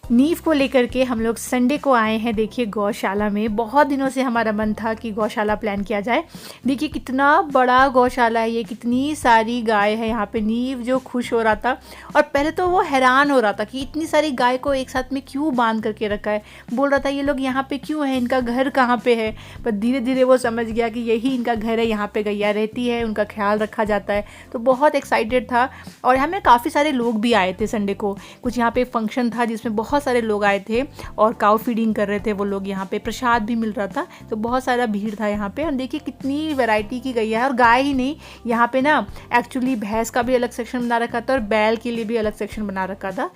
नीव को लेकर के हम लोग संडे को आए हैं देखिए गौशाला में। बहुत दिनों से हमारा मन था कि गौशाला प्लान किया जाए। देखिए कितना बड़ा गौशाला है ये, कितनी सारी गाय है यहाँ पे। नीव जो खुश हो रहा था, और पहले तो वो हैरान हो रहा था कि इतनी सारी गाय को एक साथ में क्यों बांध करके रखा है। बोल रहा था ये लोग यहाँ पे क्यों है, इनका घर कहाँ पे है। पर धीरे धीरे वो समझ गया कि यही इनका घर है, यहाँ पे गैया रहती है, उनका ख्याल रखा जाता है। तो बहुत एक्साइटेड था। और यहाँ में काफ़ी सारे लोग भी आए थे संडे को। कुछ यहाँ पे फंक्शन था जिसमें बहुत सारे लोग आए थे और काउ फीडिंग कर रहे थे वो लोग। यहाँ पे प्रसाद भी मिल रहा था, तो बहुत सारा भीड़ था यहाँ पे। और देखिए कितनी वैरायटी की गैया है। और गाय ही नहीं, यहाँ पे ना एक्चुअली भैंस का भी अलग सेक्शन बना रखा था और बैल के लिए भी अलग सेक्शन बना रखा था।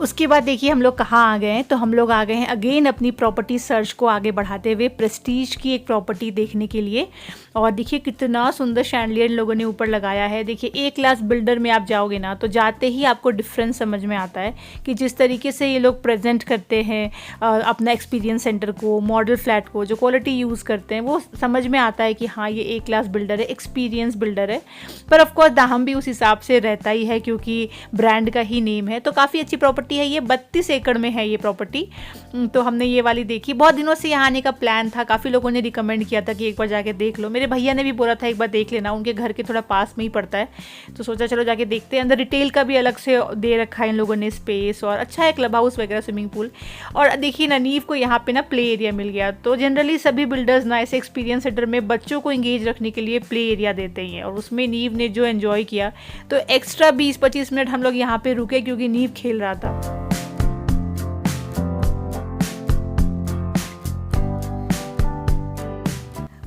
उसके बाद देखिए हम लोग कहाँ आ गए हैं। तो हम लोग आ गए हैं अगेन अपनी प्रॉपर्टी सर्च को आगे बढ़ाते हुए प्रेस्टीज की एक प्रॉपर्टी देखने के लिए। और देखिए कितना सुंदर शैंडलियर लोगों ने ऊपर लगाया है। देखिए ए क्लास बिल्डर में आप जाओगे ना तो जाते ही आपको डिफरेंस समझ में आता है कि जिस तरीके से ये लोग प्रेजेंट करते हैं अपना एक्सपीरियंस सेंटर को, मॉडल फ्लैट को, जो क्वालिटी यूज़ करते हैं, वो समझ में आता है कि हाँ ये ए क्लास बिल्डर है, एक्सपीरियंस बिल्डर है। पर ऑफकोर्स दाम भी उस हिसाब से रहता ही है क्योंकि ब्रांड का ही नेम है। तो काफ़ी अच्छी प्रॉपर्टी है ये, 32 एकड़ में है ये प्रॉपर्टी। तो हमने ये वाली देखी। बहुत दिनों से यहाँ आने का प्लान था, काफ़ी लोगों ने रिकमेंड किया था कि एक बार जाके देख लो। मेरे भैया ने भी बोला था एक बार देख लेना, उनके घर के थोड़ा पास में ही पड़ता है। तो सोचा चलो जाके देखते हैं। अंदर रिटेल का भी अलग से दे रखा है इन लोगों ने स्पेस, और अच्छा है क्लब हाउस वगैरह, स्विमिंग पूल। और देखिए ना नीव को यहाँ पे ना प्ले एरिया मिल गया। तो जनरली सभी बिल्डर्स ना ऐसे एक्सपीरियंस सेंटर में बच्चों को इंगेज रखने के लिए प्ले एरिया देते ही हैं। और उसमें नीव ने जो एंजॉय किया, तो एक्स्ट्रा 20-25 मिनट हम लोग यहाँ पे रुके क्योंकि नीव खेल रहा था।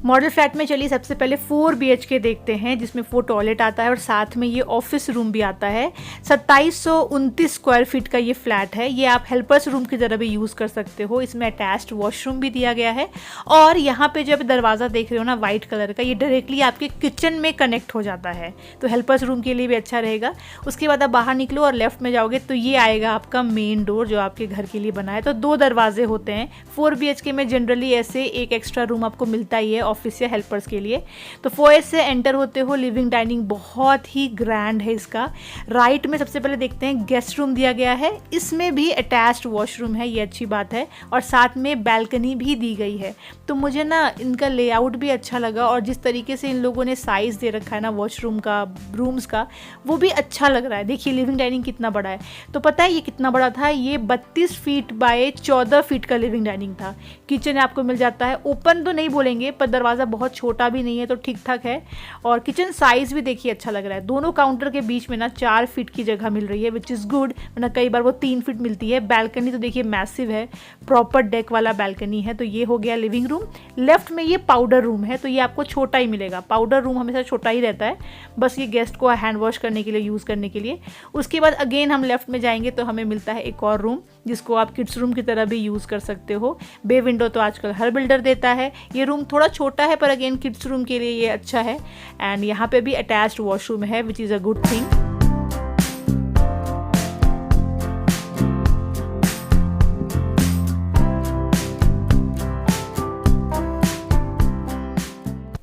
मॉडल फ्लैट में चलिए सबसे पहले 4 BHK देखते हैं, जिसमें 4 टॉयलेट आता है और साथ में ये ऑफिस रूम भी आता है। 2729 स्क्वायर फीट का ये फ्लैट है। ये आप हेल्पर्स रूम की तरह भी यूज़ कर सकते हो। इसमें अटैच्ड वॉशरूम भी दिया गया है। और यहाँ पे जब दरवाज़ा देख रहे हो ना वाइट कलर का, ये डायरेक्टली आपके किचन में कनेक्ट हो जाता है, तो हेल्पर्स रूम के लिए भी अच्छा रहेगा। उसके बाद आप बाहर निकलो और लेफ्ट में जाओगे तो ये आएगा आपका मेन डोर जो आपके घर के लिए बना है। तो 2 दरवाजे होते हैं। 4 BHK में जनरली ऐसे एक एक्स्ट्रा रूम आपको मिलता ही है ऑफिस या हेल्पर्स के लिए। तो फोयर से एंटर होते हो, लिविंग डाइनिंग बहुत ही ग्रैंड है इसका। राइट में सबसे पहले देखते हैं गेस्ट रूम दिया गया है। इसमें भी अटैच्ड वॉशरूम है, ये अच्छी बात है। और साथ में बैल्कनी भी दी गई है। तो मुझे ना इनका लेआउट भी अच्छा लगा, और जिस तरीके से इन लोगों ने साइज दे रखा है ना वॉशरूम का, रूम्स का, वो भी अच्छा लग रहा है। देखिए लिविंग डाइनिंग कितना बड़ा है। तो पता है ये कितना बड़ा था? ये 32 फीट बाय 14 फीट का लिविंग डाइनिंग था। किचन आपको मिल जाता है, ओपन तो नहीं बोलेंगे पर दरवाज़ा बहुत छोटा भी नहीं है, तो ठीक ठाक है। और किचन साइज भी देखिए अच्छा लग रहा है। दोनों काउंटर के बीच में ना 4 फीट की जगह मिल रही है, विच इज़ गुड, वरना कई बार वो 3 फीट मिलती है। बैल्कनी तो देखिए मैसिव है, प्रॉपर डेक वाला बैल्कनी है। तो ये हो गया लिविंग रूम। लेफ्ट में ये पाउडर रूम है, तो ये आपको छोटा ही मिलेगा। पाउडर रूम हमेशा छोटा ही रहता है, बस ये गेस्ट को हैंड वॉश करने के लिए यूज़ करने के लिए। उसके बाद अगेन हम लेफ्ट में जाएंगे तो हमें मिलता है एक और रूम, जिसको आप किड्स रूम की तरह भी यूज़ कर सकते हो। बे विंडो तो आजकल हर बिल्डर देता है। ये रूम थोड़ा छोटा है पर अगेन किड्स रूम के लिए ये अच्छा है। एंड यहाँ पे भी अटैच्ड वॉशरूम है, which is a good thing.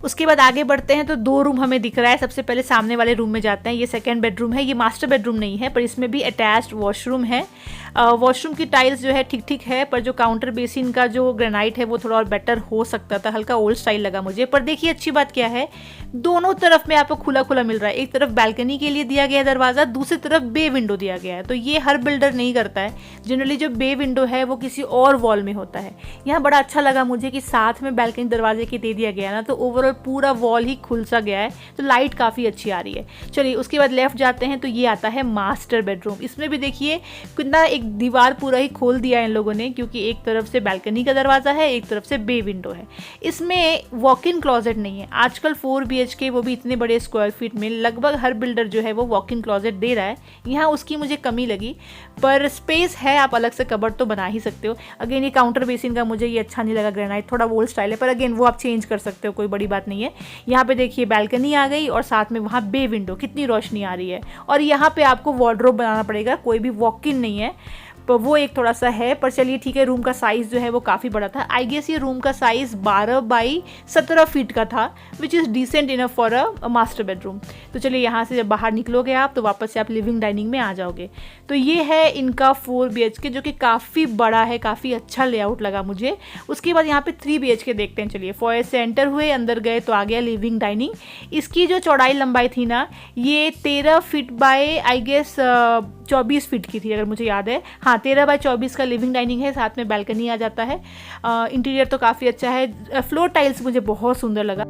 उसके बाद आगे बढ़ते हैं तो 2 रूम हमें दिख रहा है। सबसे पहले सामने वाले रूम में जाते हैं। ये सेकंड बेडरूम है। ये मास्टर बेडरूम नहीं है पर इसमें भी अटैच्ड वॉशरूम है। वॉशरूम की टाइल्स जो है ठीक ठीक है, पर जो काउंटर बेसिन का जो ग्रेनाइट है वो थोड़ा और बेटर हो सकता था। हल्का ओल्ड स्टाइल लगा मुझे। पर देखिए अच्छी बात क्या है, दोनों तरफ में आपको खुला खुला मिल रहा है। एक तरफ बैल्कनी के लिए दिया गया दरवाज़ा, दूसरी तरफ बे विंडो दिया गया है। तो ये हर बिल्डर नहीं करता है। जनरली जो बे विंडो है वो किसी और वॉल में होता है। यहाँ बड़ा अच्छा लगा मुझे कि साथ में बैल्कनी दरवाजे के दे दिया गया ना, तो ओवरऑल पूरा वॉल ही खुल सा गया है। तो लाइट काफ़ी अच्छी आ रही है। चलिए उसके बाद लेफ्ट जाते हैं तो ये आता है मास्टर बेडरूम। इसमें भी देखिए कितना एक दीवार पूरा ही खोल दिया है इन लोगों ने, क्योंकि एक तरफ से बालकनी का दरवाज़ा है, एक तरफ से बे विंडो है। इसमें वॉक इन क्लॉजेट नहीं है। आजकल 4 BHK वो भी इतने बड़े स्क्वायर फीट में लगभग हर बिल्डर जो है वो वॉक इन क्लॉजेट दे रहा है। यहाँ उसकी मुझे कमी लगी, पर स्पेस है, आप अलग से कबर्ड तो बना ही सकते हो। अगेन ये काउंटर बेसिन का मुझे ये अच्छा नहीं लगा, ग्रेनाइट थोड़ा ओल्ड स्टाइल है, पर अगेन वो आप चेंज कर सकते हो, कोई बड़ी बात नहीं है। यहाँ पे देखिए बालकनी आ गई और साथ में वहाँ बे विंडो, कितनी रोशनी आ रही है। और यहाँ पे आपको वार्डरोब बनाना पड़ेगा, कोई भी वॉक इन नहीं है, तो वो एक थोड़ा सा है। पर चलिए ठीक है, रूम का साइज़ जो है वो काफ़ी बड़ा था। आई गेस ये रूम का साइज़ 12 बाई 17 फीट का था, which is decent enough for a master bedroom. तो चलिए यहाँ से जब बाहर निकलोगे आप तो वापस से आप लिविंग डाइनिंग में आ जाओगे। तो ये है इनका 4 BHK, जो कि काफ़ी बड़ा है, काफ़ी अच्छा लेआउट लगा मुझे। उसके बाद यहाँ पे 3 BHK देखते हैं। चलिए फॉयर से एंटर हुए, अंदर गए तो आ गया लिविंग डाइनिंग। इसकी जो चौड़ाई लंबाई थी ना, ये 13 feet by I guess 24 feet की थी, अगर मुझे याद है। हाँ, 13 बाय 24 का लिविंग डाइनिंग है, साथ में बालकनी आ जाता है। इंटीरियर तो काफ़ी अच्छा है। फ्लोर टाइल्स मुझे बहुत सुंदर लगा।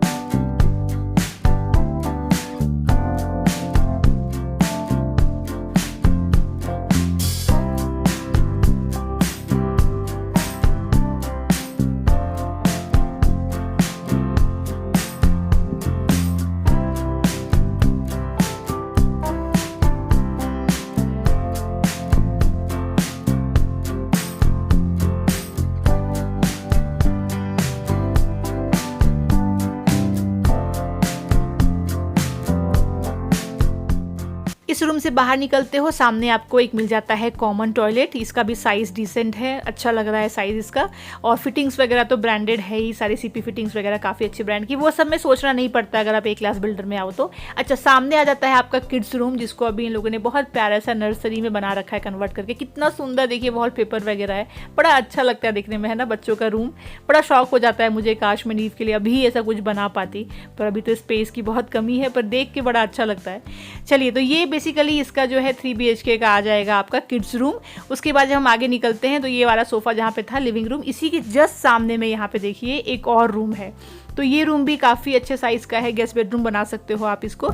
इस रूम से बाहर निकलते हो, सामने आपको एक मिल जाता है कॉमन टॉयलेट। इसका भी साइज़ डिसेंट है, अच्छा लग रहा है साइज़ इसका। और फिटिंग्स वगैरह तो ब्रांडेड है ही, सारी CP फिटिंग्स वगैरह काफ़ी अच्छी ब्रांड की, वो सब में सोचना नहीं पड़ता अगर आप A क्लास बिल्डर में आओ तो। अच्छा, सामने आ जाता है आपका किड्स रूम, जिसको अभी इन लोगों ने बहुत प्यारा सा नर्सरी में बना रखा है कन्वर्ट करके। कितना सुंदर देखिए, वॉलपेपर वगैरह है, बड़ा अच्छा लगता है देखने में, है ना। बच्चों का रूम बड़ा शौक हो जाता है मुझे, काश मैं नीव के लिए अभी ऐसा कुछ बना पाती, पर अभी तो स्पेस की बहुत कमी है, पर देख के बड़ा अच्छा लगता है। चलिए, तो ये बेसिकली इसका जो है 3 BHK का आ जाएगा आपका किड्स रूम। उसके बाद जब हम आगे निकलते हैं तो ये वाला सोफ़ा जहाँ पे था लिविंग रूम, इसी के जस्ट सामने में यहाँ पे देखिए एक और रूम है। तो ये रूम भी काफ़ी अच्छे साइज़ का है, गेस्ट बेडरूम बना सकते हो आप इसको।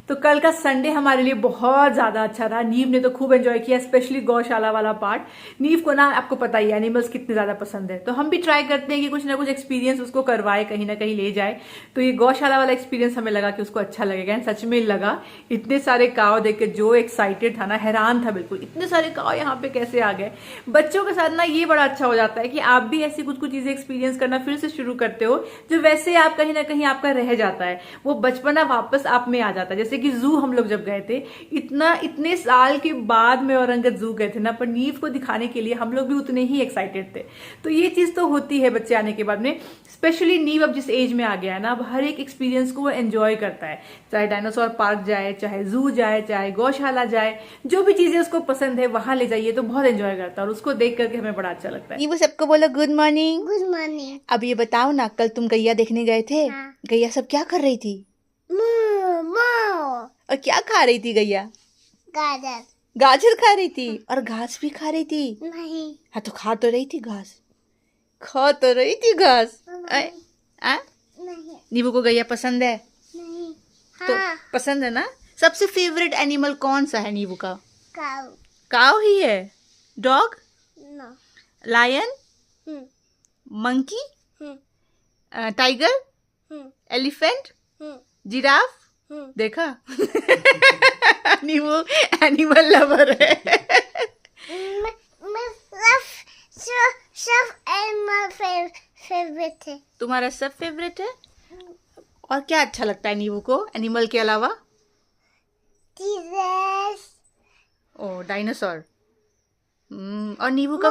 तो कल का संडे हमारे लिए बहुत ज़्यादा अच्छा रहा। नीव ने तो खूब एंजॉय किया, स्पेशली गौशाला वाला पार्ट। नीव को ना, आपको पता ही है एनिमल्स कितने ज़्यादा पसंद है, तो हम भी ट्राई करते हैं कि कुछ ना कुछ एक्सपीरियंस उसको करवाए, कहीं ना कहीं ले जाए। तो ये गौशाला वाला एक्सपीरियंस हमें लगा कि उसको अच्छा लगेगा, एंड सच में लगा। इतने सारे काव देख के जो एक्साइटेड था ना, हैरान था बिल्कुल, इतने सारे काव यहाँ पे कैसे आ गए। बच्चों के साथ ना ये बड़ा अच्छा हो जाता है कि आप भी ऐसी कुछ कुछ चीज़ें एक्सपीरियंस करना फिर से शुरू करते हो, जो वैसे आप कहीं ना कहीं आपका रह जाता है, वो बचपना वापस आप में आ जाता है। जैसे कि जू हम लोग जब गए थे, इतने साल के बाद में औरंगजेब जू गए थे ना, पर नीव को दिखाने के लिए हम लोग भी उतने ही एक्साइटेड थे। तो ये चीज तो होती है बच्चे आने के बाद में, स्पेशली नीव अब जिस एज में आ गया है ना, अब हर एक एक्सपीरियंस को वो एंजॉय करता है। चाहे डायनासोर पार्क जाए, चाहे जू जाए, चाहे गौशाला जाए, जो भी चीजें उसको पसंद है वहां ले जाइए तो बहुत एंजॉय करता है, और उसको देख करके हमें बड़ा अच्छा लगता है। नीवू सबको बोलो गुड मॉर्निंग। Good morning. अब ये बताओ ना, कल तुम गैया देखने गए थे? हाँ। गैया सब क्या कर रही थी? और क्या खा रही थी गैया? गाजर। गाजर खा रही थी, और घास भी खा रही थी? नहीं। हाँ, तो खा तो रही थी घास, खा तो रही थी घास। नहीं। नींबू को गैया पसंद है? नहीं। तो हाँ। पसंद है ना। सबसे फेवरेट एनिमल कौन सा है नींबू का? काऊ। काऊ ही है। Dog? No. Lion? Monkey? Tiger? Elephant? Giraffe? देखा नींबू एनिमल लवर है। मैं सब एनिमल फेवरेट है। तुम्हारा सब फेवरेट है? और क्या अच्छा लगता है नींबू को एनिमल के अलावा? जीसस। ओ, डायनासोर। और नींबू का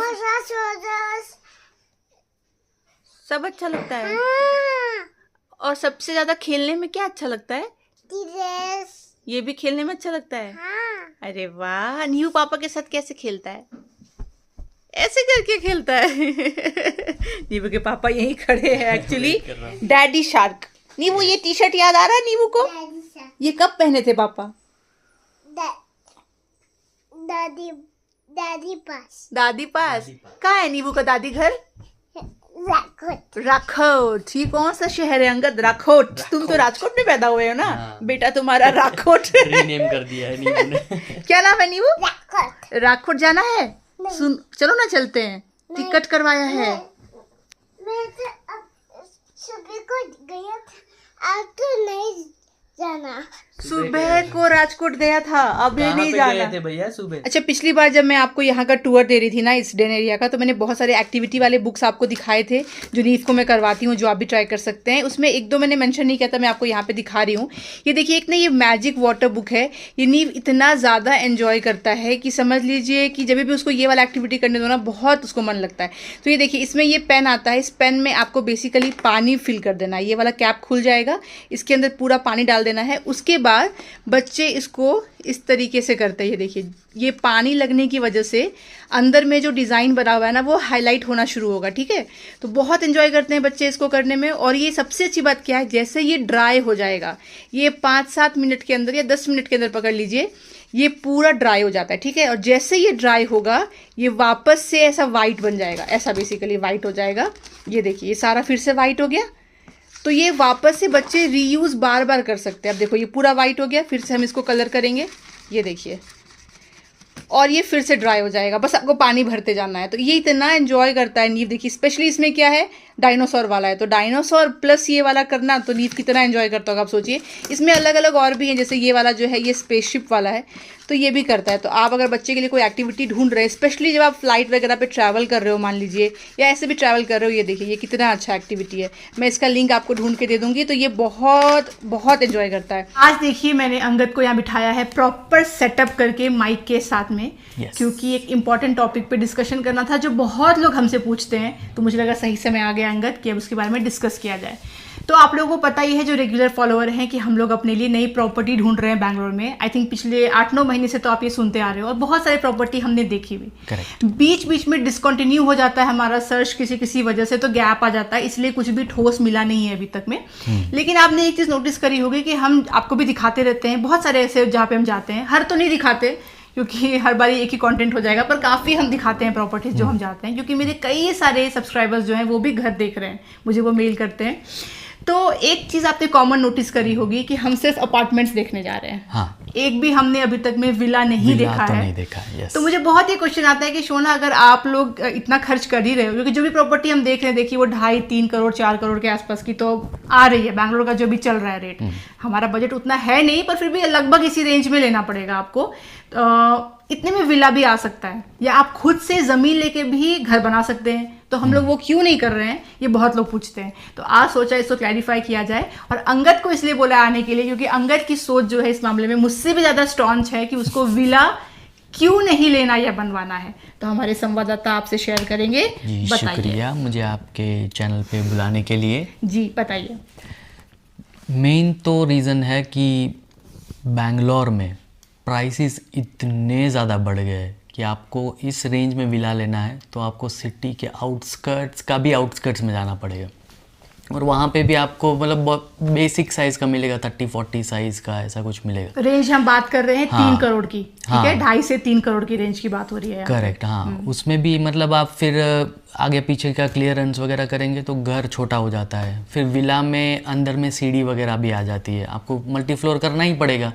सब अच्छा लगता है। हाँ, और सबसे ज्यादा खेलने में क्या अच्छा लगता है? ड्रेस। ये भी खेलने में अच्छा लगता है। हाँ, अरे वाह, न्यू पापा के साथ कैसे खेलता है? ऐसे करके खेलता है। नीबू के पापा यहीं खड़े हैं एक्चुअली। Daddy shark. नीबू, ये टी शर्ट याद आ रहा है नीबू को? दादी सा- ये कब पहने थे पापा? दादी दादी पास दादी पास। कहाँ है नीबू का दादी घर? राखोट। राखोट। ये कौन सा शहर है अंगद? राखोट। तुम तो राजकोट में पैदा हुए हो ना? हाँ। बेटा तुम्हारा राखोट। रीनेम कर दिया है नीबू ने। क्या नाम है नीबू? राखोट। राखोट जाना है? नहीं। सुन, चलो ना चलते हैं। नहीं। टिकट करवाया है। मैं तो अब सुबह को गया था, अब तो नहीं जाना। सुबह को राजकोट गया था, अब ये कहाँ नहीं पे जाना। गए थे भैया सुबह? अच्छा, पिछली बार जब मैं आपको यहाँ का टूर दे रही थी ना इस डेन एरिया का, तो मैंने बहुत सारे एक्टिविटी वाले बुक्स आपको दिखाए थे जो नीव को मैं करवाती हूँ, जो आप भी ट्राई कर सकते हैं। उसमें एक दो मैंने मेंशन नहीं किया था, मैं आपको यहाँ पे दिखा रही हूँ। ये देखिए, एक ना ये मैजिक वाटर बुक है। ये नीव इतना ज़्यादा एंजॉय करता है कि समझ लीजिए कि जब भी उसको ये वाला एक्टिविटी करने दो ना, बहुत उसको मन लगता है। तो ये देखिए, इसमें ये पेन आता है। इस पेन में आपको बेसिकली पानी फिल कर देना है। ये वाला कैप खुल जाएगा, इसके अंदर पूरा पानी डाल देना है। उसके बाद बच्चे इसको इस तरीके से करते हैं। ये देखिए, ये पानी लगने की वजह से अंदर में जो डिज़ाइन बना हुआ है ना, वो हाईलाइट होना शुरू होगा। ठीक है, तो बहुत एंजॉय करते हैं बच्चे इसको करने में। और ये सबसे अच्छी बात क्या है, जैसे ये ड्राई हो जाएगा, ये 5-7 मिनट के अंदर या 10 मिनट के अंदर पकड़ लीजिए, ये पूरा ड्राई हो जाता है। ठीक है, और जैसे ये ड्राई होगा, ये वापस से ऐसा वाइट बन जाएगा। ऐसा बेसिकली वाइट हो जाएगा। ये देखिए, ये सारा फिर से वाइट हो गया। तो ये वापस से बच्चे रीयूज़ बार बार कर सकते हैं। अब देखो, ये पूरा वाइट हो गया, फिर से हम इसको कलर करेंगे। ये देखिए, और ये फिर से ड्राई हो जाएगा। बस आपको पानी भरते जाना है। तो ये इतना एंजॉय करता है नीव। देखिए, स्पेशली इसमें क्या है, डायनासोर वाला है, तो डायनासोर प्लस ये वाला करना, तो नीव कितना एंजॉय करता होगा आप सोचिए। इसमें अलग अलग और भी हैं, जैसे ये वाला जो है, ये स्पेसशिप वाला है, तो ये भी करता है। तो आप अगर बच्चे के लिए कोई एक्टिविटी ढूंढ रहे हैं, स्पेशली जब आप फ्लाइट वगैरह पे ट्रैवल कर रहे हो मान लीजिए, या ऐसे भी ट्रैवल कर रहे हो, ये देखिए, ये कितना अच्छा एक्टिविटी है। मैं इसका लिंक आपको ढूंढ के दे दूंगी। तो ये बहुत बहुत एंजॉय करता है। आज देखिए, मैंने अंगद को यहाँ बिठाया है प्रॉपर सेटअप करके माइक के साथ में, क्योंकि एक इंपॉर्टेंट टॉपिक पे डिस्कशन करना था जो बहुत लोग हमसे पूछते हैं। तो मुझे लगा सही समय आ गया अंगद कि अब उसके बारे में डिस्कस किया जाए। तो आप लोगों को पता ही है, जो रेगुलर फॉलोअर हैं, कि हम लोग अपने लिए नई प्रॉपर्टी ढूंढ रहे हैं बैंगलोर में। आई थिंक पिछले 8-9 महीने से तो आप ये सुनते आ रहे हो, और बहुत सारी प्रॉपर्टी हमने देखी हुई। बीच बीच में डिसकंटिन्यू हो जाता है हमारा सर्च, किसी वजह से तो गैप आ जाता है, इसलिए कुछ भी ठोस मिला नहीं है अभी तक में। लेकिन आपने एक चीज़ नोटिस करी होगी कि हम आपको भी दिखाते रहते हैं बहुत सारे ऐसे जहाँ पे हम जाते हैं। हर तो नहीं दिखाते, क्योंकि हर बार एक ही कंटेंट हो जाएगा, पर काफ़ी हम दिखाते हैं प्रॉपर्टीज जो हम जाते हैं, क्योंकि मेरे कई सारे सब्सक्राइबर्स जो हैं वो भी घर देख रहे हैं, मुझे वो मेल करते हैं। तो एक चीज़ आपने कॉमन नोटिस करी होगी कि हम सिर्फ अपार्टमेंट्स देखने जा रहे हैं। हाँ। एक भी हमने अभी तक में विला नहीं देखा तो है। नहीं देखा, yes। तो मुझे बहुत ही क्वेश्चन आता है कि शोना, अगर आप लोग इतना खर्च कर ही रहे हो, क्योंकि जो भी प्रॉपर्टी हम देख रहे हैं, देखिए वो 2.5-3 करोड़ 4 करोड़ के आसपास की तो आ रही है, बैंगलोर का जो भी चल रहा है रेट। हमारा बजट उतना है नहीं, पर फिर भी लगभग इसी रेंज में लेना पड़ेगा आपको। इतने में विला भी आ सकता है, या आप खुद से ज़मीन लेके भी घर बना सकते हैं। तो हम लोग वो क्यों नहीं कर रहे हैं, ये बहुत लोग पूछते हैं। तो आज सोचा इसको क्लैरिफाई किया जाए, और अंगद को इसलिए बोला आने के लिए क्योंकि अंगद की सोच जो है इस मामले में मुझसे भी ज़्यादा स्ट्रॉन्ग है कि उसको विला क्यों नहीं लेना या बनवाना है। तो हमारे संवाददाता आपसे शेयर करेंगे। बताइए। शुक्रिया मुझे आपके चैनल पे बुलाने के लिए। जी बताइए। मेन तो रीज़न है कि बैंगलोर में प्राइसेस इतने ज़्यादा बढ़ गए कि आपको इस रेंज में विला लेना है तो आपको सिटी के आउटस्कर्ट्स का भी आउटस्कर्ट्स में जाना पड़ेगा, और वहाँ पे भी आपको मतलब बेसिक साइज़ का मिलेगा, 30-40 साइज़ का ऐसा कुछ मिलेगा। रेंज हम बात कर रहे हैं 3 करोड़ की, ठीक है, 2.5 से 3 करोड़ की रेंज की बात हो रही है। करेक्ट, हाँ। उसमें भी मतलब आप फिर आगे पीछे का क्लियरेंस वगैरह करेंगे तो घर छोटा हो जाता है। फिर विला में अंदर में सीढ़ी वगैरह भी आ जाती है, आपको मल्टी फ्लोर करना ही पड़ेगा,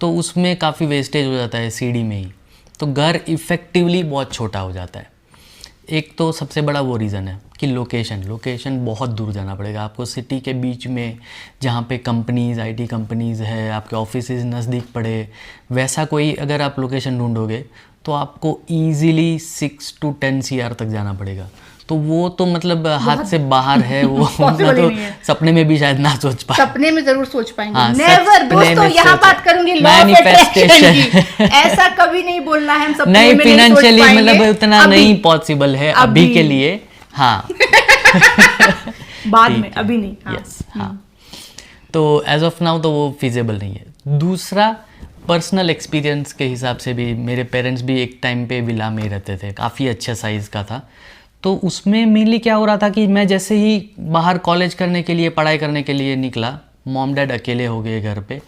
तो उसमें काफ़ी वेस्टेज हो जाता है सीढ़ी में ही, तो घर इफ़ेक्टिवली बहुत छोटा हो जाता है। एक तो सबसे बड़ा वो रीज़न है कि लोकेशन बहुत दूर जाना पड़ेगा आपको, सिटी के बीच में जहाँ पे कंपनीज़, आईटी कंपनीज़ है, आपके ऑफिसेज नज़दीक पड़े, वैसा कोई अगर आप लोकेशन ढूंढोगे तो आपको ईज़िली 6 to 10 CR तक जाना पड़ेगा। तो वो तो मतलब हाथ से बाहर है, वो मैं तो सपने में भी शायद ना सोच पाए। सपने में जरूर सोच पाएंगे। हाँ, नेवर दोस्तों, यहाँ बात करूंगी लॉ ऑफ अट्रैक्शन की। ऐसा कभी नहीं बोलना है हम सपने में नहीं सोच पाएंगे। फाइनेंशियली मतलब उतना नहीं पॉसिबल है अभी के लिए। हाँ बाद में, अभी नहीं। हाँ। यस, हाँ। तो एज ऑफ नाउ तो वो फिजिबल नहीं है। दूसरा, पर्सनल एक्सपीरियंस के हिसाब से भी मेरे पेरेंट्स भी एक टाइम पे विला में ही रहते थे, काफ़ी अच्छे साइज़ का था। तो उसमें मेनली क्या हो रहा था कि मैं जैसे ही बाहर कॉलेज करने के लिए, पढ़ाई करने के लिए निकला, मॉम डैड अकेले हो गए घर पे,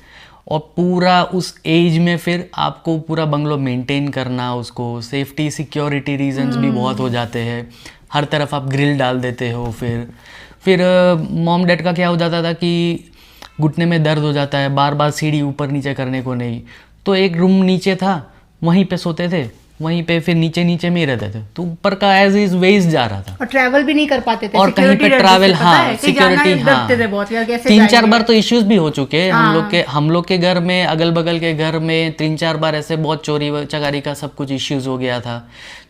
और पूरा उस एज में फिर आपको पूरा बंगलो मेंटेन करना, उसको सेफ्टी सिक्योरिटी रीजंस भी बहुत हो जाते हैं, हर तरफ आप ग्रिल डाल देते हो। फिर मॉम डैड का क्या हो जाता था कि घुटने में दर्द हो जाता है, बार बार सीढ़ी ऊपर नीचे करने को नहीं, तो एक रूम नीचे था, वहीं पे सोते थे, वहीं पे फिर नीचे नीचे में ही रहते थे, तो ऊपर का एज इज वेस्ट जा रहा था, और ट्रैवल भी नहीं कर पाते थे, और कहीं पे ट्रैवल, हाँ सिक्योरिटी, हाँ बहुत यार, कैसे 3-4 बार तो इश्यूज भी हो चुके हैं हम लोग के घर में, अगल बगल के घर में 3-4 बार ऐसे बहुत चोरी चकारी का सब कुछ इश्यूज हो गया था।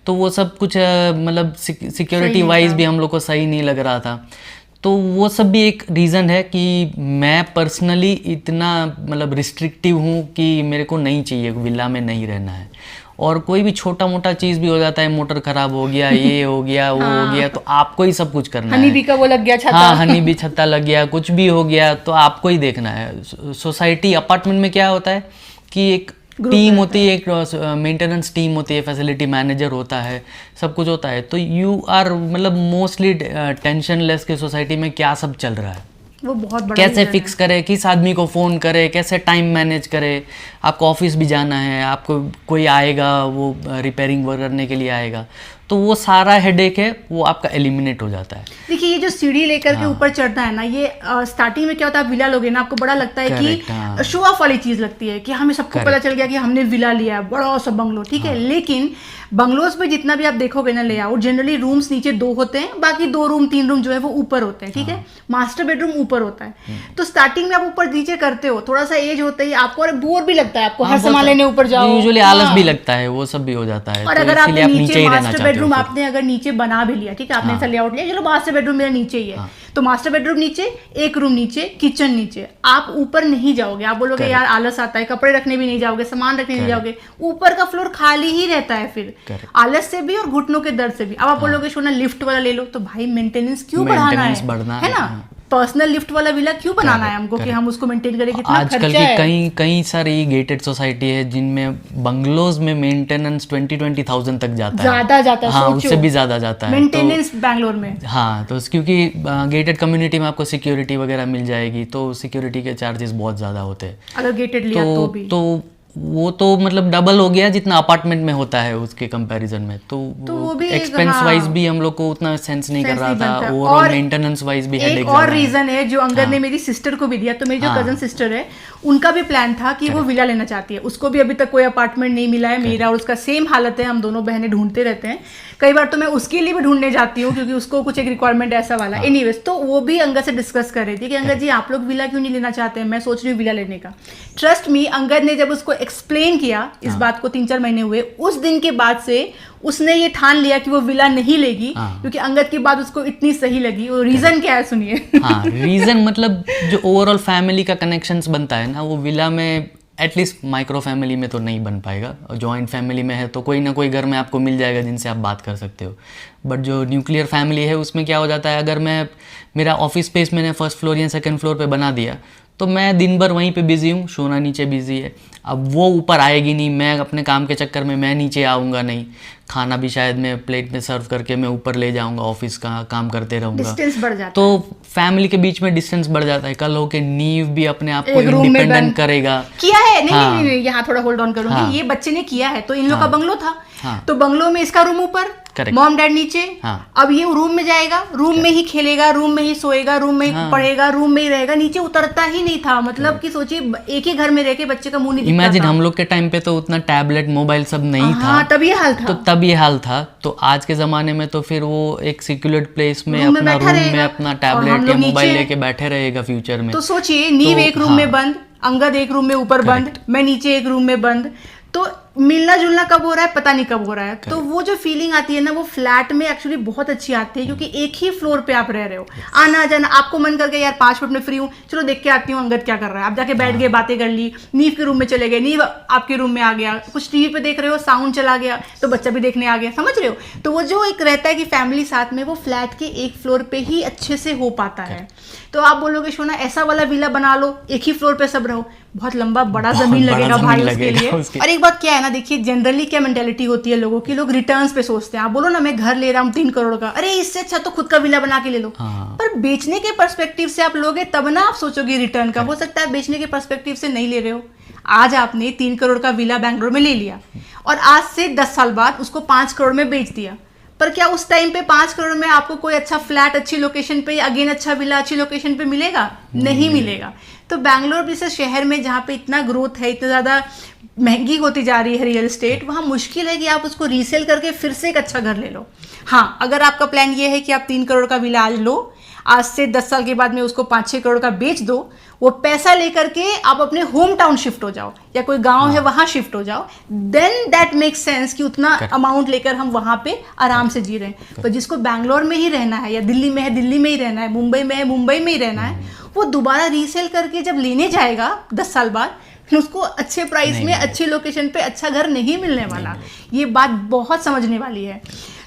तो वो सब कुछ मतलब सिक्योरिटी वाइज भी हम लोग को सही नहीं लग रहा था। तो वो सब भी एक रीज़न है कि मैं पर्सनली इतना मतलब रिस्ट्रिक्टिव हूँ कि मेरे को नहीं चाहिए, विला में नहीं रहना है। और कोई भी छोटा मोटा चीज़ भी हो जाता है, मोटर खराब हो गया, ये हो गया, वो हो गया, तो आपको ही सब कुछ करना है। हनी बी का वो लग गया छत्ता, हाँ हनी बी छत्ता लग गया, कुछ भी हो गया तो आपको ही देखना है। सोसाइटी अपार्टमेंट में क्या होता है कि एक टीम होती है, एक मेंटेनेंस टीम होती है, फैसिलिटी मैनेजर होता है, सब कुछ होता है। तो यू आर मतलब मोस्टली टेंशन लेस के सोसाइटी में क्या सब चल रहा है, वो बहुत बड़ा कैसे फिक्स करे, किस आदमी को फ़ोन करे, कैसे टाइम मैनेज करे, आपको ऑफिस भी जाना है, आपको कोई आएगा वो रिपेयरिंग वर्क करने के लिए आएगा, तो वो सारा हेडेक है वो आपका एलिमिनेट हो जाता है। देखिए ये जो सीढ़ी लेकर के ऊपर चढ़ना है ना, ये स्टार्टिंग में क्या होता है, विला लोगे ना, आपको बड़ा लगता है कि शो ऑफ वाली चीज लगती है कि हमें सबको पता चल गया कि हमने विला लिया है, बड़ा सा बंगलो, ठीक है। लेकिन बंगलोज में जितना भी आप देखोगे ना लेआउट, जनरली रूम्स नीचे 2 होते हैं, बाकी 2 रूम 3 रूम जो है वो ऊपर होते हैं, ठीक है। मास्टर बेडरूम ऊपर होता है। तो स्टार्टिंग में आप ऊपर नीचे करते हो, थोड़ा सा एज होता है आपको, और बोर भी लगता है आपको, हर सामान लेने ऊपर जाओ, यूजुअली आलस भी लगता है, वो सब भी हो जाता है। और अगर आपने नीचे मास्टर बेडरूम आपने अगर नीचे बना भी लिया, ठीक है, आपने ऐसा लेआउट लिया, चलो मास्टर बेडरूम मेरा नीचे ही है, तो मास्टर बेडरूम नीचे, एक रूम नीचे, किचन नीचे, आप ऊपर नहीं जाओगे, आप बोलोगे यार आलस आता है, कपड़े रखने भी नहीं जाओगे, सामान रखने नहीं जाओगे, ऊपर का फ्लोर खाली ही रहता है, फिर आलस से भी और घुटनों के दर्द से भी। अब आप बोलोगे शोना लिफ्ट वाला ले लो, तो भाई मेंटेनेंस क्यों बढ़ाना है ना, पर्सनल लिफ्ट वाला विला क्यों बनाना है हमको कि हम उसको मेंटेन करें, कितना आजकल की कई सारी गेटेड सोसाइटी है जिनमें बंगलोज में मेंटेनेंस 20,000 तक जाता है, ज्यादा जाता है, हाँ उससे भी ज्यादा जाता है मेंटेनेंस बैंगलोर में। हाँ तो क्योंकि गेटेड कम्युनिटी में आपको सिक्योरिटी वगैरह मिल जाएगी, तो सिक्योरिटी के चार्जेस बहुत ज्यादा होते हैं अगर गेटेड लिया तो वो तो मतलब डबल हो गया जितना अपार्टमेंट में होता है उसके कंपैरिजन में। तो वो भी एक्सपेंस वाइज भी हम लोग को उतना सेंस नहीं कर रहा था, और मेंटेनेंस वाइज भी हेडेक। एक और रीजन है जो अंगद ने मेरी सिस्टर को भी दिया, तो मेरी जो कजन सिस्टर है उनका भी प्लान था कि वो विला लेना चाहती है, उसको भी अभी तक कोई अपार्टमेंट नहीं मिला है। मेरा और उसका सेम हालत है, हम दोनों बहनें ढूंढते रहते हैं, कई बार तो मैं उसके लिए भी ढूंढने जाती हूँ क्योंकि उसको कुछ एक रिक्वायरमेंट ऐसा वाला। एनीवेज तो वो भी अंगद से डिस्कस कर रही थी कि अंगद जी आप लोग विला क्यों नहीं लेना चाहते हैं, मैं सोच रही हूँ विला लेने का। ट्रस्ट मी, अंगद ने जब उसको एक्सप्लेन किया इस बात को, 3-4 महीने हुए, उस दिन के बाद से उसने ये ठान लिया कि वो विला नहीं लेगी, क्योंकि अंगद की बात उसको इतनी सही लगी। वो रीजन क्या है सुनिए। हाँ रीजन मतलब जो ओवरऑल फैमिली का कनेक्शंस बनता है ना, वो विला में एटलीस्ट माइक्रो फैमिली में तो नहीं बन पाएगा। जॉइंट फैमिली में है तो कोई ना कोई घर में आपको मिल जाएगा जिनसे आप बात कर सकते हो, बट जो न्यूक्लियर फैमिली है उसमें क्या हो जाता है, अगर मेरा ऑफिस स्पेस मैंने फर्स्ट फ्लोर या सेकंड फ्लोर पे बना दिया तो मैं दिन भर वहीं पे बिजी हूँ, शोना नीचे बिजी है, अब वो ऊपर आएगी नहीं, मैं अपने काम के चक्कर में मैं नीचे आऊँगा नहीं, खाना भी शायद मैं प्लेट में सर्व करके मैं ऊपर ले जाऊँगा, ऑफिस का काम करते रहूँगा, डिस्टेंस बढ़ जाता तो फैमिली के बीच में डिस्टेंस बढ़ जाता है। कल हो के नींव भी अपने आप को इंडिपेंडेंट करेगा। किया है नहीं, यहाँ थोड़ा होल्ड ऑन करूंगी, ये बच्चे ने किया है। तो इन लोग का बंगलो था, तो बंगलो में इसका रूम ऊपर, मॉम डैड नीचे। अब ये रूम में जाएगा, रूम में ही खेलेगा, रूम में ही सोएगा, रूम में ही पढ़ेगा, रूम में ही रहेगा, नीचे उतरता ही नहीं था। मतलब कि सोचिए एक ही घर में रह के बच्चे का मुंह नहीं दिखता था। इमेजिन हम लोग के टाइम पे तो उतना टैबलेट मोबाइल सब नहीं था, तब ये हाल था, तो तब ये हाल था। तो आज के जमाने में तो फिर वो एक सिक्योर्ड प्लेस में अपना रूम में अपना टैबलेट या मोबाइल लेके बैठे रहेगा फ्यूचर में। तो सोचिए नींव एक रूम में बंद, अंगद एक रूम में ऊपर बंद, मैं नीचे एक रूम में बंद। तो मिलना जुलना कब हो रहा है पता नहीं कब हो रहा है। तो वो जो फीलिंग आती है ना वो फ्लैट में एक्चुअली बहुत अच्छी आती है, क्योंकि एक ही फ्लोर पे आप रह रहे हो, आना जाना, आपको मन कर गया यार 5 मिनट में फ्री हूँ, चलो देख के आती हूँ अंगद क्या कर रहा है, आप जाके बैठ गए, बातें कर ली, नीव के रूम में चले गए, नीव आपके रूम में आ गया, कुछ टीवी पे देख रहे हो, साउंड चला गया तो बच्चा भी देखने आ गया, समझ रहे हो। तो वो जो एक रहता है कि फैमिली साथ में, वो फ्लैट के एक फ्लोर पे ही अच्छे से हो पाता है। तो आप बोलोगे शोना ऐसा वाला विला बना लो, एक ही फ्लोर पे सब रहो, बहुत लंबा बड़ा जमीन लगेगा भाई उसके लिए। और एक बात क्या है ना, देखिए जनरली क्या मेंटेलिटी होती है लोगों की, लोग रिटर्न्स पे सोचते हैं। आप बोलो ना मैं घर ले रहा हूँ 3 करोड़ का, अरे इससे अच्छा तो खुद का विला बना के ले लो। पर बेचने के पर्सपेक्टिव से आप लोगे तब ना आप सोचोगे रिटर्न का। हो सकता है बेचने के पर्सपेक्टिव से नहीं ले रहे हो। आज आपने 3 करोड़ का विला बैंगलोर में ले लिया और आज से 10 साल बाद उसको 5 करोड़ में बेच दिया, पर क्या उस टाइम पे 5 करोड़ में आपको कोई अच्छा फ्लैट अच्छी लोकेशन पे, अगेन अच्छा विला अच्छी लोकेशन पे मिलेगा? नहीं मिलेगा। तो बैंगलोर जैसे शहर में जहाँ पे इतना ग्रोथ है, इतना ज़्यादा महंगी होती जा रही है रियल एस्टेट, वहाँ मुश्किल है कि आप उसको रीसेल करके फिर से एक अच्छा घर ले लो। हाँ, अगर आपका प्लान ये है कि आप 3 करोड़ का विला आज लो, आज से 10 साल के बाद में उसको 5-6 करोड़ का बेच दो, वो पैसा लेकर के आप अपने होम टाउन शिफ्ट हो जाओ या कोई गांव है वहां शिफ्ट हो जाओ, देन दैट मेक सेंस कि उतना अमाउंट लेकर हम वहां पे आराम से जी रहे हैं। पर जिसको बैंगलोर में ही रहना है या दिल्ली में है दिल्ली में ही रहना है, मुंबई में है मुंबई में ही रहना है, वो दोबारा रीसेल करके जब लेने जाएगा 10 साल बाद, फिर उसको अच्छे प्राइस में अच्छे लोकेशन पे अच्छा घर नहीं मिलने वाला। ये बात बहुत समझने वाली है।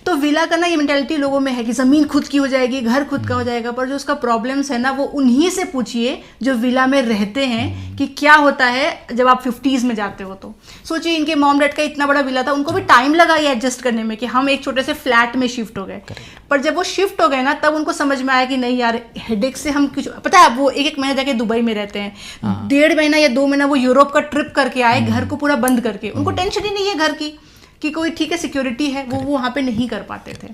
तो विला का ना ये मेंटालिटी लोगों में है कि ज़मीन खुद की हो जाएगी, घर खुद का हो जाएगा, पर जो उसका प्रॉब्लम्स है ना वो उन्हीं से पूछिए जो विला में रहते हैं कि क्या होता है जब आप 50s में जाते हो। तो सोचिए इनके मॉम डैड का इतना बड़ा विला था, उनको भी टाइम लगा ये एडजस्ट करने में कि हम एक छोटे से फ्लैट में शिफ्ट हो गए। पर जब वो शिफ्ट हो गए ना तब उनको समझ में आया कि नहीं यार हेडेक से हम कुछ, पता है वो 1-1 महीना जाके दुबई में रहते हैं, 1.5 महीना या 2 महीना वो यूरोप का ट्रिप करके आए घर को पूरा बंद करके। उनको टेंशन ही नहीं है घर की कि कोई ठीक है सिक्योरिटी है, वो वहाँ पे नहीं कर पाते थे।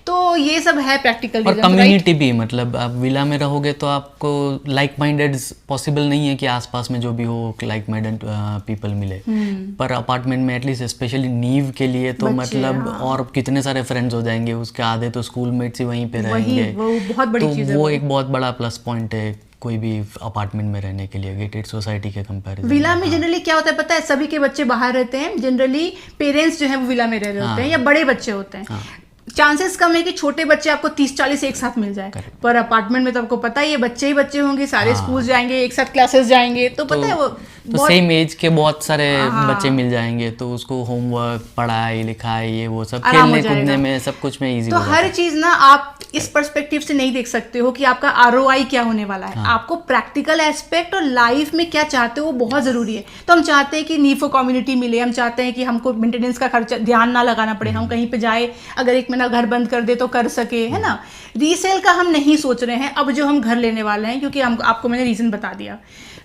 तो ये सब है प्रैक्टिकल और कम्युनिटी भी, मतलब आप विला में रहोगे तो आपको लाइक माइंडेड पॉसिबल नहीं है कि आसपास में जो भी हो लाइक माइंडेड पीपल मिले। पर अपार्टमेंट में एटलीस्ट स्पेशली नीव के लिए तो मतलब और कितने सारे फ्रेंड्स हो जाएंगे, उसके आधे तो स्कूल मेट्स ही वहीं पे रहेंगे, वो बहुत बड़ी चीज़ है। वो एक बहुत बड़ा प्लस पॉइंट है कोई भी अपार्टमेंट में रहने के लिए गेटेड सोसाइटी के कंपैरिजन। विला में जनरली क्या होता है पता है, सभी के बच्चे बाहर रहते हैं, जनरली पेरेंट्स जो है वो विला में रह रहे होते हैं या बड़े बच्चे होते हैं। चांसेस कम है कि छोटे बच्चे आपको 30-40 एक साथ मिल जाए। पर अपार्टमेंट में तो आपको पता ही है बच्चे ही बच्चे होंगे, सारे स्कूल जाएंगे, एक साथ क्लासेस जाएंगे, तो पता है वो तो सेम एज के बहुत सारे बच्चे मिल जाएंगे, तो उसको होमवर्क, पढ़ाई लिखाई, ये वो सब खेलने कूदने में सब कुछ में इजी तो हर चीज ना आप इस पर्सपेक्टिव से नहीं देख सकते हो कि आपका ROI क्या होने वाला है। आपको प्रैक्टिकल एस्पेक्ट और लाइफ में क्या चाहते हो वो बहुत जरूरी है। तो हम चाहते हैं कि नीफो कम्युनिटी मिले, हम चाहते हैं कि हमको मेंटेनेंस का खर्चा ध्यान ना लगाना पड़े, हम कहीं पे जाए अगर 1 महीना घर बंद कर दे तो कर सके, है ना। रीसेल का हम नहीं सोच रहे हैं अब जो हम घर लेने वाले हैं, क्योंकि आपको मैंने रीजन बता दिया।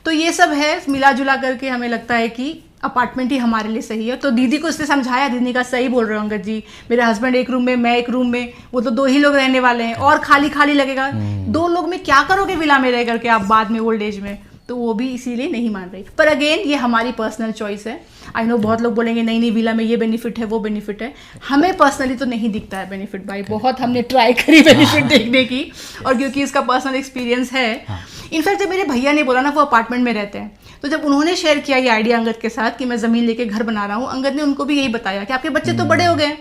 तो ये सब है, मिला जुला करके हमें लगता है कि अपार्टमेंट ही हमारे लिए सही है। तो दीदी को इसने समझाया, दीदी ने कहा सही बोल रहे हो अंगद जी, मेरे हस्बैंड एक रूम में, मैं एक रूम में, वो तो 2 ही लोग रहने वाले हैं और खाली खाली लगेगा। 2 लोग में क्या करोगे विला में रह करके आप बाद में ओल्ड एज में, तो वो भी इसीलिए नहीं मान रही। पर अगेन ये हमारी पर्सनल चॉइस है। आई नो बहुत लोग बोलेंगे नहीं नहीं विला में ये बेनिफिट है वो बेनिफिट है, हमें पर्सनली तो नहीं दिखता है बेनिफिट भाई, बहुत हमने ट्राई करी बेनिफिट देखने की, और क्योंकि इसका पर्सनल एक्सपीरियंस है। इनफैक्ट जब मेरे भैया ने बोला ना वो अपार्टमेंट में रहते हैं, तो जब उन्होंने शेयर किया ये आइडिया अंगद के साथ कि मैं ज़मीन लेके घर बना रहा हूँ, अंगद ने उनको भी यही बताया कि आपके बच्चे तो बड़े हो गए,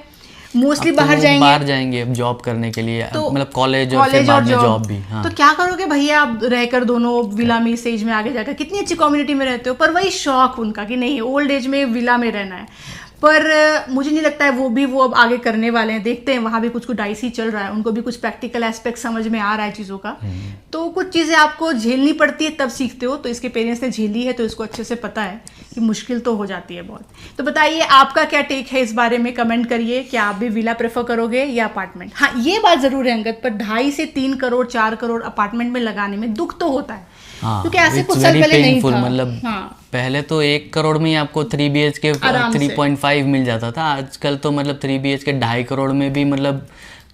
मोस्टली बाहर जाएंगे अब जॉब करने के लिए, तो मतलब कॉलेज और फिर बाद में जॉब भी। हाँ। तो क्या करोगे भैया आप रहकर दोनों विला में इस एज में आगे जाकर, कितनी अच्छी कम्युनिटी में रहते हो। पर वही शौक उनका कि नहीं ओल्ड एज में विला में रहना है। पर मुझे नहीं लगता है वो अब आगे करने वाले हैं, देखते हैं वहाँ भी कुछ डाइसी चल रहा है, उनको भी कुछ प्रैक्टिकल एस्पेक्ट समझ में आ रहा है चीज़ों का। तो कुछ चीज़ें आपको झेलनी पड़ती है तब सीखते हो, तो इसके पेरेंट्स ने झेली है तो इसको अच्छे से पता है कि मुश्किल तो हो जाती है बहुत। तो बताइए आपका क्या टेक है इस बारे में, कमेंट करिए कि आप भी विला प्रेफर करोगे या अपार्टमेंट। हाँ ये बात ज़रूर है अंगद, पर 2.5 से 3 करोड़ 4 करोड़ अपार्टमेंट में लगाने में दुख तो होता है, क्योंकि ऐसे कुछ साल पहले नहीं था। मतलब पहले तो 1 करोड़ में ही आपको 3 BHK 3.5 मिल जाता था, आजकल तो मतलब 3 BHK 2.5 करोड़ में भी मतलब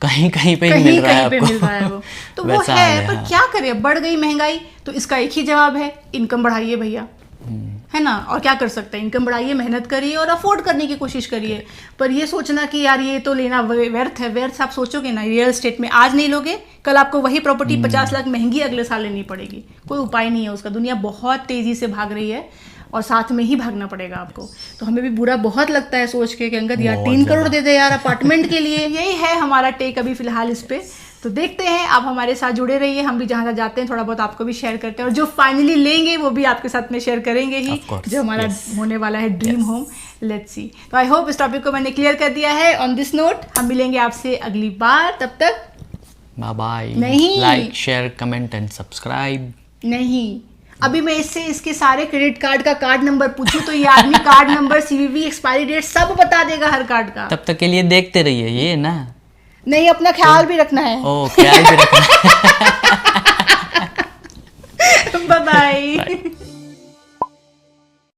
कहीं कहीं पे मिल रहा है आपको। तो वो है, पर क्या करें, बढ़ गई महंगाई, तो इसका एक ही जवाब है, इनकम बढ़ाइए भैया, है ना। और क्या कर सकते हैं, इनकम बढ़ाइए, मेहनत करिए और अफोर्ड करने की कोशिश करिए। पर ये सोचना कि यार ये तो लेना व्यर्थ है, व्यर्थ आप सोचोगे ना रियल एस्टेट में, आज नहीं लोगे कल आपको वही प्रॉपर्टी 50 लाख महंगी अगले साल लेनी पड़ेगी, कोई उपाय नहीं है उसका। दुनिया बहुत तेजी से भाग रही है, और साथ में ही भागना पड़ेगा आपको। तो हमें भी बुरा बहुत लगता है सोच के कि अंगद यार बहुत 3 करोड़ ज़्यादा। दे दे यार अपार्टमेंट के लिए। यही है हमारा टेक अभी फिलहाल इस पे। तो देखते हैं, आप हमारे साथ जुड़े रहिए, हम भी जहाँ जहाँ जाते हैं थोड़ा बहुत आपको भी शेयर करते हैं, और जो फाइनली लेंगे वो भी आपके साथ में शेयर करेंगे ही, Of course, जो हमारा yes. होने वाला है ड्रीम होम। Let's see. तो आई होप इस टॉपिक को मैंने क्लियर कर दिया है। ऑन दिस नोट हम मिलेंगे आपसे अगली बार, तब तक बाय बाय। नहीं। Like share comment and subscribe. नहीं, अभी मैं इससे इसके सारे क्रेडिट कार्ड का कार्ड नंबर पूछूं तो ये आदमी card number, CVV, expiry date सब बता देगा हर कार्ड का। तब तक के लिए देखते रहिए ये ना। नहीं, अपना ख्याल भी रखना है। ओ ख्याल भी रखना। Bye bye.